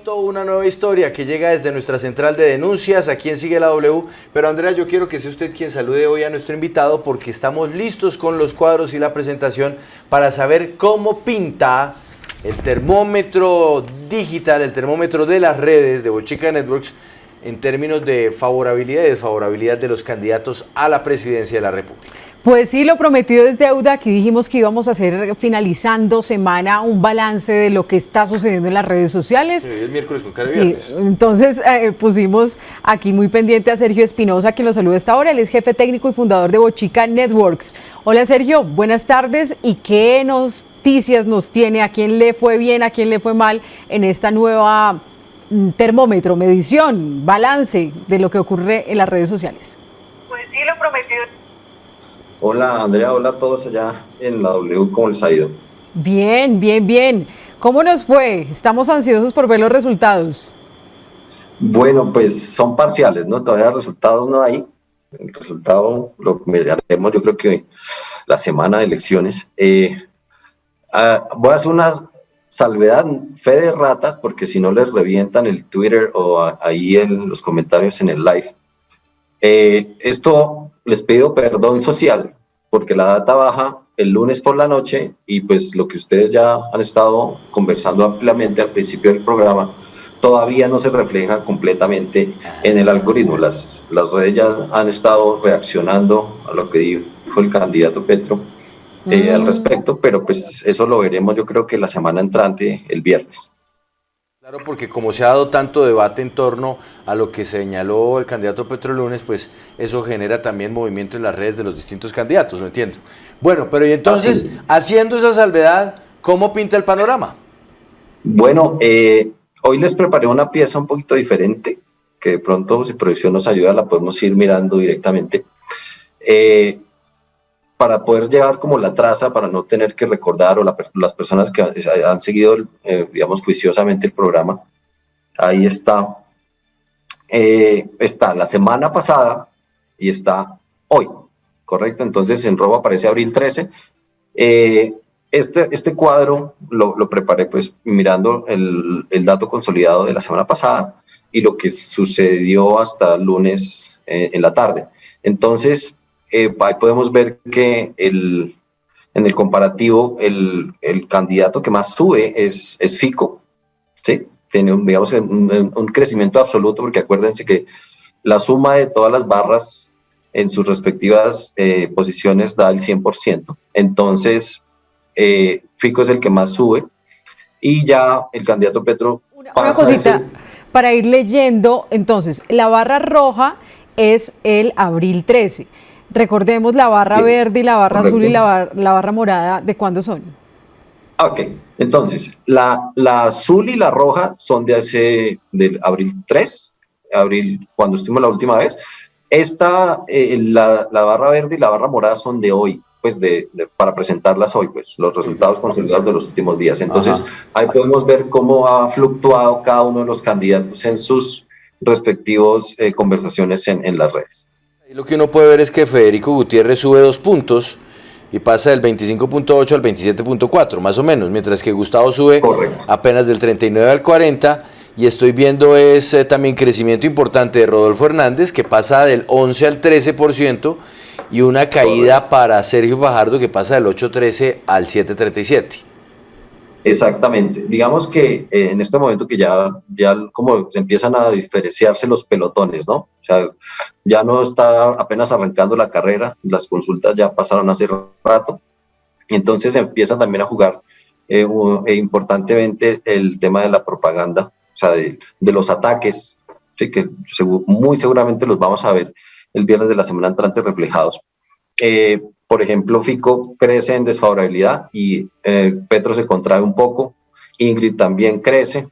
pronto una nueva historia que llega desde nuestra central de denuncias, aquí en Sigue la W. Pero Andrea, yo quiero que sea usted quien salude hoy a nuestro invitado porque estamos listos con los cuadros y la presentación para saber cómo pinta el termómetro digital, el termómetro de las redes de Bochica Networks en términos de favorabilidad y desfavorabilidad de los candidatos a la presidencia de la República. Pues sí, lo prometido es deuda. Aquí dijimos que íbamos a hacer, finalizando semana, un balance de lo que está sucediendo en las redes sociales. Sí, el miércoles con cara de viernes. Sí, entonces pusimos aquí muy pendiente a Sergio Espinosa, quien lo saluda a esta hora. Él es jefe técnico y fundador de Bochica Networks. Hola Sergio, buenas tardes. ¿Y qué noticias nos tiene? ¿A quién le fue bien, a quién le fue mal en esta nueva termómetro, medición, balance de lo que ocurre en las redes sociales? Pues sí, lo prometido. Hola Andrea, hola a todos allá en la W, ¿cómo les ha ido? Bien, bien, bien. ¿Cómo nos fue? Estamos ansiosos por ver los resultados. Bueno, pues son parciales, ¿no? Todavía resultados no hay. El resultado lo miraremos yo creo que la semana de elecciones. Voy a hacer una salvedad, fe de ratas, porque si no les revientan el Twitter o ahí en los comentarios en el live. Esto les pido perdón social, porque la data baja el lunes por la noche y pues lo que ustedes ya han estado conversando ampliamente al principio del programa todavía no se refleja completamente en el algoritmo. Las redes ya han estado reaccionando a lo que dijo el candidato Petro al respecto, pero pues eso lo veremos yo creo que la semana entrante, el viernes. Claro, porque como se ha dado tanto debate en torno a lo que señaló el candidato Petro el lunes, pues eso genera también movimiento en las redes de los distintos candidatos, ¿no entiendo? Bueno, pero y entonces, haciendo esa salvedad, ¿cómo pinta el panorama? Bueno, hoy les preparé una pieza un poquito diferente, que de pronto si producción nos ayuda la podemos ir mirando directamente, para poder llevar como la traza, para no tener que recordar, o las personas que han seguido, digamos, juiciosamente el programa. Ahí está. Está la semana pasada y está hoy, ¿correcto? Entonces en rojo aparece abril 13. Este cuadro lo preparé pues mirando el dato consolidado de la semana pasada y lo que sucedió hasta el lunes en la tarde. Entonces, ahí podemos ver que en el comparativo el candidato que más sube es Fico, ¿sí? Tiene digamos, un crecimiento absoluto, porque acuérdense que la suma de todas las barras en sus respectivas posiciones da el 100%. Entonces, Fico es el que más sube y ya el candidato Petro pasa. Una cosita, para ir leyendo, entonces, la barra roja es el abril 13. Recordemos la barra verde y la barra azul y la barra morada, ¿de cuándo son? Ok, entonces, la azul y la roja son del abril 3, cuando estuvimos la última vez. La barra verde y la barra morada son de hoy, pues para presentarlas hoy, pues los resultados consolidados de los últimos días. Entonces, ahí podemos ver cómo ha fluctuado cada uno de los candidatos en sus respectivos conversaciones en las redes. Y lo que uno puede ver es que Federico Gutiérrez sube 2 puntos y pasa del 25.8 al 27.4, más o menos, mientras que Gustavo sube apenas del 39 al 40, y estoy viendo también crecimiento importante de Rodolfo Hernández, que pasa del 11 al 13%, y una caída para Sergio Fajardo, que pasa del 8.13 al 7.37. Exactamente. Digamos que en este momento que ya como empiezan a diferenciarse los pelotones, ¿no? O sea, ya no está apenas arrancando la carrera, las consultas ya pasaron hace rato, entonces empieza también a jugar importantemente el tema de la propaganda, o sea, de los ataques, ¿sí? Que muy seguramente los vamos a ver el viernes de la semana entrante reflejados. Por ejemplo, Fico crece en desfavorabilidad y Petro se contrae un poco, Ingrid también crece,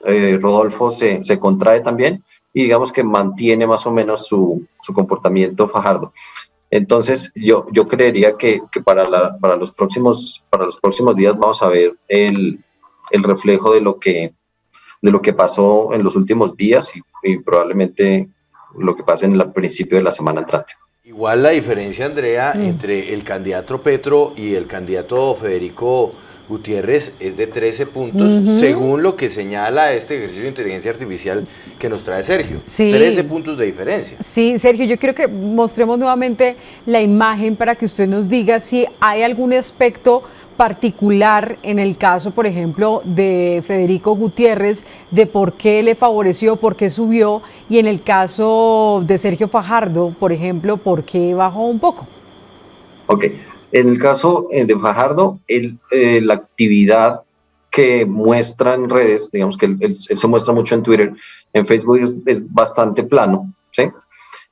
Rodolfo se contrae también y digamos que mantiene más o menos su comportamiento Fajardo. Entonces yo creería que para los próximos días vamos a ver el reflejo de lo que pasó en los últimos días y probablemente lo que pasa en el principio de la semana entrante. Igual la diferencia, Andrea, entre el candidato Petro y el candidato Federico Gutiérrez es de 13 puntos, según lo que señala este ejercicio de inteligencia artificial que nos trae Sergio. Sí. 13 puntos de diferencia. Sí, Sergio, yo quiero que mostremos nuevamente la imagen para que usted nos diga si hay algún aspecto particular en el caso, por ejemplo, de Federico Gutiérrez, de por qué le favoreció, por qué subió, y en el caso de Sergio Fajardo, por ejemplo, por qué bajó un poco. Ok, en el caso de Fajardo, la actividad que muestra en redes, digamos que él se muestra mucho en Twitter, en Facebook es bastante plano, ¿sí?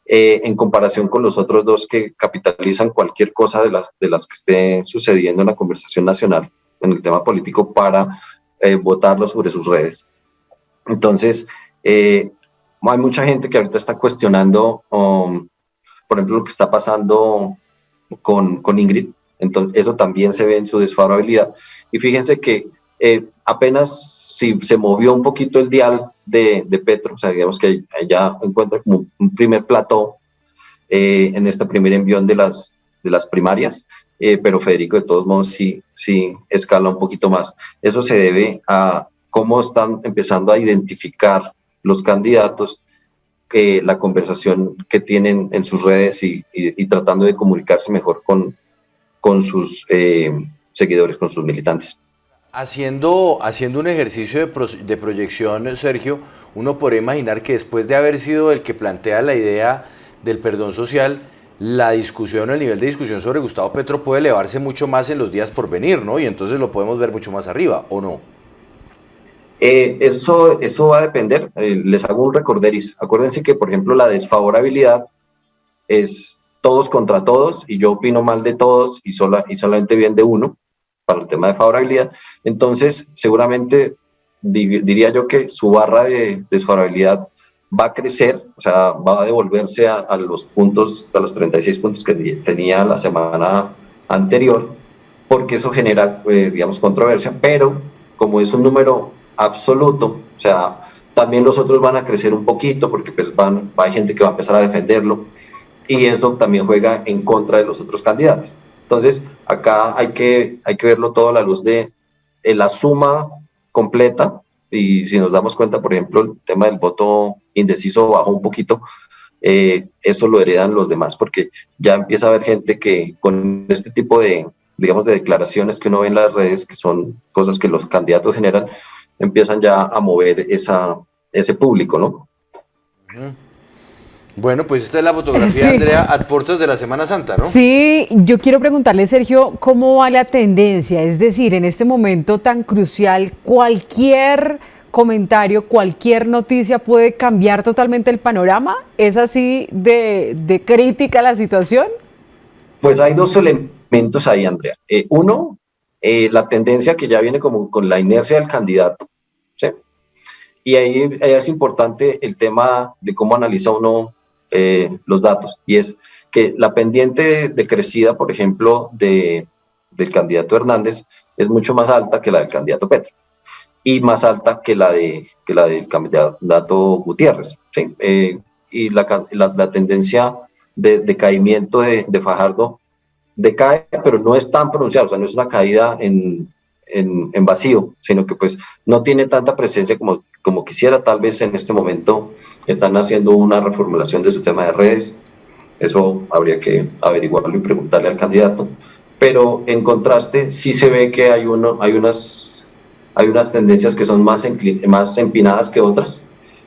En comparación con los otros dos que capitalizan cualquier cosa de las que esté sucediendo en la conversación nacional, en el tema político, para votarlo sobre sus redes. Entonces, hay mucha gente que ahorita está cuestionando, por ejemplo, lo que está pasando con Ingrid. Entonces, eso también se ve en su desfavorabilidad. Y fíjense que apenas si se movió un poquito el dial de Petro, o sea, digamos que ya encuentra como un primer plató en este primer envión de las primarias, pero Federico de todos modos sí escala un poquito más. Eso se debe a cómo están empezando a identificar los candidatos, la conversación que tienen en sus redes y tratando de comunicarse mejor con sus seguidores, con sus militantes. Haciendo un ejercicio de proyección, Sergio, uno podría imaginar que después de haber sido el que plantea la idea del perdón social, la discusión, el nivel de discusión sobre Gustavo Petro puede elevarse mucho más en los días por venir, ¿no? Y entonces lo podemos ver mucho más arriba, ¿o no? Eso va a depender. Les hago un recorderis. Acuérdense que, por ejemplo, la desfavorabilidad es todos contra todos y yo opino mal de todos y solamente bien de uno para el tema de favorabilidad. Entonces, seguramente diría yo que su barra de desfavorabilidad va a crecer, o sea, va a devolverse a los puntos, a los 36 puntos que tenía la semana anterior, porque eso genera, digamos, controversia, pero como es un número absoluto, o sea, también los otros van a crecer un poquito, porque pues hay gente que va a empezar a defenderlo, y eso también juega en contra de los otros candidatos. Entonces, acá hay que verlo todo a la luz de la suma completa, y si nos damos cuenta, por ejemplo, el tema del voto indeciso bajó un poquito, eso lo heredan los demás, porque ya empieza a haber gente que con este tipo de, digamos, de declaraciones que uno ve en las redes, que son cosas que los candidatos generan, empiezan ya a mover ese público, ¿no? Bueno, pues esta es la fotografía, sí, Andrea, a puertas de la Semana Santa, ¿no? Sí, yo quiero preguntarle, Sergio, ¿cómo va la tendencia? Es decir, en este momento tan crucial, cualquier comentario, cualquier noticia puede cambiar totalmente el panorama. ¿Es así de crítica la situación? Pues hay dos elementos ahí, Andrea. Uno, la tendencia que ya viene como con la inercia del candidato, ¿sí? Y ahí es importante el tema de cómo analiza uno los datos, y es que la pendiente de crecida, por ejemplo, del candidato Hernández es mucho más alta que la del candidato Petro, y más alta que la del candidato Gutiérrez, ¿sí? Y la tendencia de decaimiento de Fajardo decae, pero no es tan pronunciada, o sea, no es una caída en vacío, sino que pues no tiene tanta presencia como quisiera. Tal vez en este momento están haciendo una reformulación de su tema de redes, eso habría que averiguarlo y preguntarle al candidato, pero en contraste sí se ve que hay unas tendencias que son más empinadas que otras,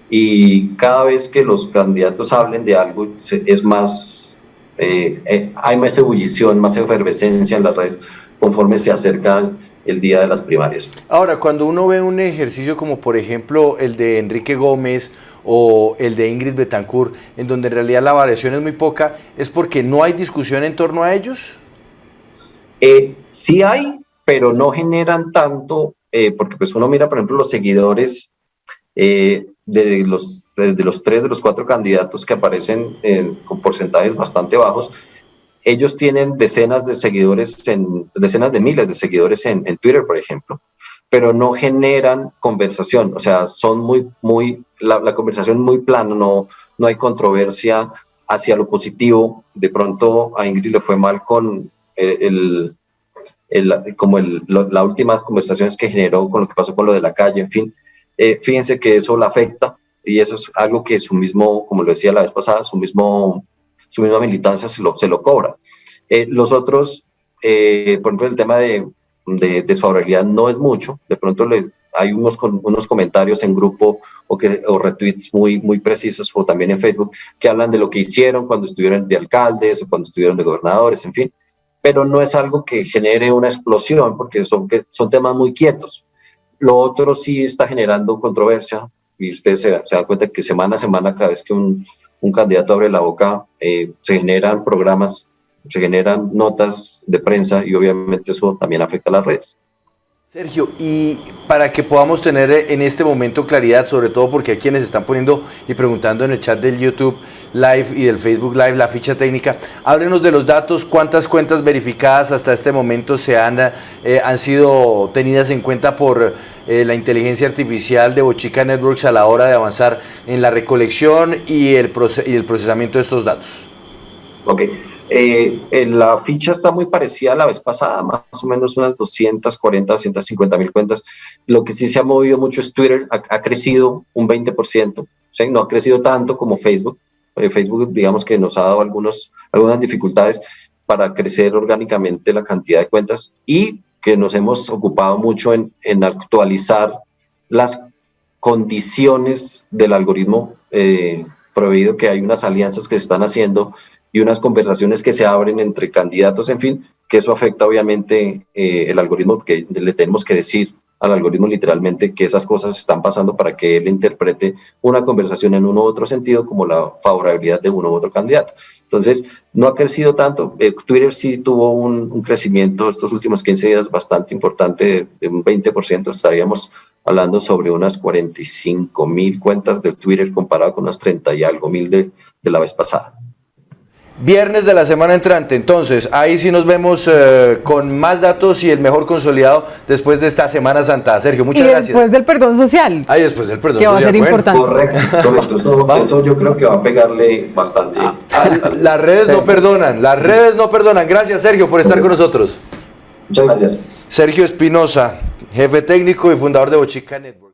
y cada vez que los candidatos hablen de algo es más, hay más ebullición, más efervescencia en las redes conforme se acercan el día de las primarias. Ahora, cuando uno ve un ejercicio como por ejemplo el de Enrique Gómez o el de Ingrid Betancourt, en donde en realidad la variación es muy poca, ¿es porque no hay discusión en torno a ellos? Sí hay, pero no generan tanto, porque pues uno mira, por ejemplo, los seguidores de los 3 de los 4 candidatos que aparecen con porcentajes bastante bajos. Ellos tienen decenas de miles de seguidores en Twitter, por ejemplo, pero no generan conversación, o sea, son la conversación muy plana, no hay controversia hacia lo positivo. De pronto a Ingrid le fue mal con las últimas conversaciones que generó con lo que pasó con lo de la calle, en fin, fíjense que eso la afecta y eso es algo que su mismo, como lo decía la vez pasada, su misma militancia se lo cobra. Los otros, por ejemplo, el tema de desfavorabilidad no es mucho, de pronto hay unos comentarios en grupo o retweets muy precisos o también en Facebook que hablan de lo que hicieron cuando estuvieron de alcaldes o cuando estuvieron de gobernadores, en fin, pero no es algo que genere una explosión porque son temas muy quietos. Lo otro sí está generando controversia y ustedes se dan cuenta que semana a semana, cada vez que un candidato abre la boca, se generan programas, se generan notas de prensa y obviamente eso también afecta a las redes. Sergio, y para que podamos tener en este momento claridad, sobre todo porque hay quienes están poniendo y preguntando en el chat del YouTube Live y del Facebook Live la ficha técnica, háblenos de los datos, cuántas cuentas verificadas hasta este momento han sido tenidas en cuenta por la inteligencia artificial de Bochica Networks a la hora de avanzar en la recolección y el procesamiento de estos datos. Ok. La ficha está muy parecida a la vez pasada, más o menos unas 240, 250 mil cuentas. Lo que sí se ha movido mucho es Twitter, ha crecido un 20%, ¿sí? No ha crecido tanto como Facebook. Facebook, digamos que nos ha dado algunas dificultades para crecer orgánicamente la cantidad de cuentas y que nos hemos ocupado mucho en actualizar las condiciones del algoritmo, prohibido que hay unas alianzas que se están haciendo y unas conversaciones que se abren entre candidatos, en fin, que eso afecta obviamente el algoritmo, porque le tenemos que decir al algoritmo literalmente que esas cosas están pasando para que él interprete una conversación en uno u otro sentido como la favorabilidad de uno u otro candidato. Entonces, no ha crecido tanto. Twitter sí tuvo un crecimiento estos últimos 15 días bastante importante, de un 20%. Estaríamos hablando sobre unas 45 mil cuentas de Twitter comparado con unas 30 y algo mil de la vez pasada. Viernes de la semana entrante, entonces, ahí sí nos vemos con más datos y el mejor consolidado después de esta Semana Santa. Sergio, muchas gracias. Y después del perdón social. Ahí después del perdón social. social. Que va a ser importante. Correcto. Eso yo creo que va a pegarle bastante. Las redes no perdonan, Gracias, Sergio, por estar con nosotros. Muchas gracias. Sergio Espinosa, jefe técnico y fundador de Bochica Network.